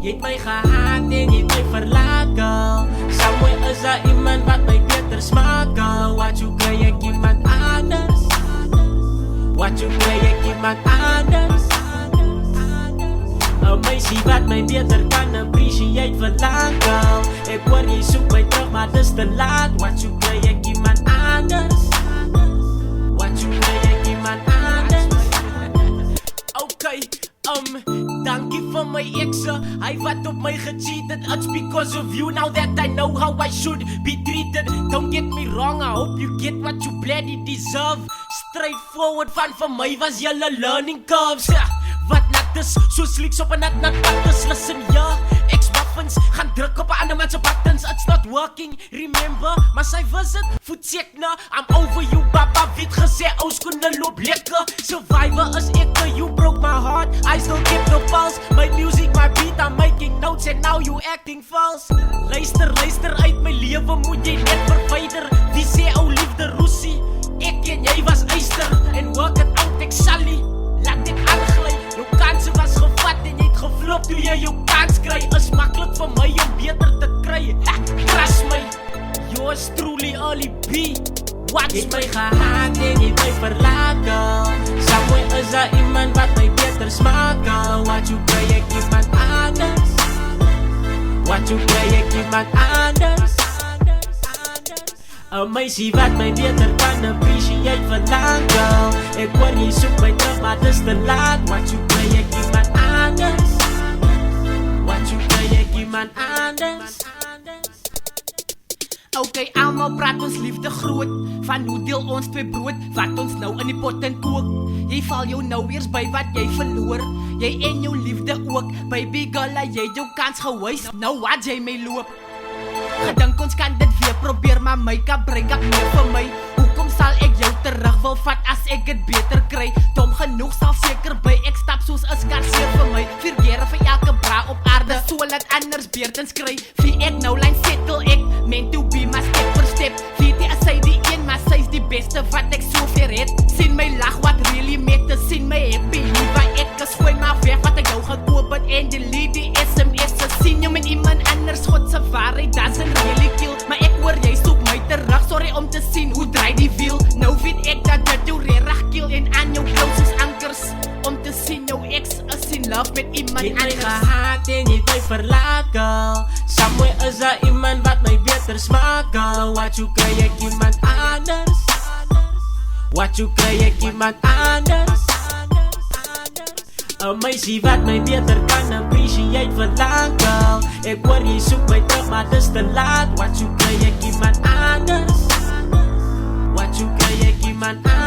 Jy het my gehaat en jy het my verlaat, girl. Somewhere is daar iemand wat my beter smaak, girl. Wat jy kry ek iemand anders. Wat jy kry ek iemand anders. Een meisie wat my beter kan appreciate verlang, girl. Ek hoor jy soek my terug, maar dis te laat. Wat jy kry ek iemand anders. Wat jy kry ek iemand anders. Okay, dankie vir my exe. Hy wat op my gecheated. It's because of you now that I know how I should be treated. Don't get me wrong, I hope you get what you bloody deserve. Straightforward van vir my was julle learning curves. Wat nat is, soos leaks op 'n nat pad is. Listen, ja, ex-muffins gaan druk op 'n ander man se buttons. It's not working, remember, maar sy visit, voet check na. I'm over you, baba, weet gesê, ou skoene loop lekker. Survivor is ek, you broke my heart, I still keep the pulse. My music, my beat, I'm making notes and now you acting false. Luister uit my lewe, moet jy net verwyder. Wie sê ou liefde roesie, ek en jy was eyster. En work it out, ek sal nie laat ek aanglij. Jou kanse was gevat en jy het gevlop toe jy jou kans kry. Is makkelijk vir my om beter te kry. Kras my, yours truly Ali B. Watch jy my gehaat en jy my verlaat, girl. Somewhere is daar iemand wat my beter smaak, girl. Wat jy kry ek iemand anders. Wat jy kry ek iemand anders. Een meisie wat my beter kan appreciate verlang, girl. Ek hoor jy soek my terug, maar dis te laat. Wat jy kry ek iemand anders. Wat jy kry ek iemand anders. Okay, almal praat ons liefde groot. Van hoe deel ons twee brood, wat ons nou in die pot en kook. Jy val jou nou eers by wat jy verloor. Jy en jou liefde ook. Baby girl, jy jou kans gewees. Nou wat jy my loop. Gedink ons kan dit weer probeer, maar my kan breek ek meer vir my. Hoekom sal ek jou terug wil vat as ek het beter kry? Dom genoeg sal seker by ek stap soos 'n skarseer vir my. 4 kere vir elke bra op aarde, so laat anders beurtens kry. Wie ek nou lyn settle ek, meant to be my step per step. Weet jy, as sy die een, maar sy's die beste wat ek so ver het. Sien my lag wat really matters, sien my happy liewe ek is gooi maar weg wat ek jou gekoop het en delete die SMS'e. Sien jou met iemand anders, God se waarheid doesn't really kill. Maar ek hoor jy soek my terug, sorry om te sien hoe draai die wiel. Nou weet ek dat dit jou reg kill en aan jou klou soos ankers. Om te sien jou ex is in love met iemand anders. Jy het my gehaat en jy het my verlaat, girl. Somewhere is daar iemand wat my beter smaak, girl. Wat jy kry ek iemand anders. Wat jy kry ek iemand anders. Een meisie wat my beter kan appreciate verlang, girl. Ek hoor jy soek my terug, maar dis te laat. Wat jy kry ek iemand anders. Wat jy kry ek iemand anders.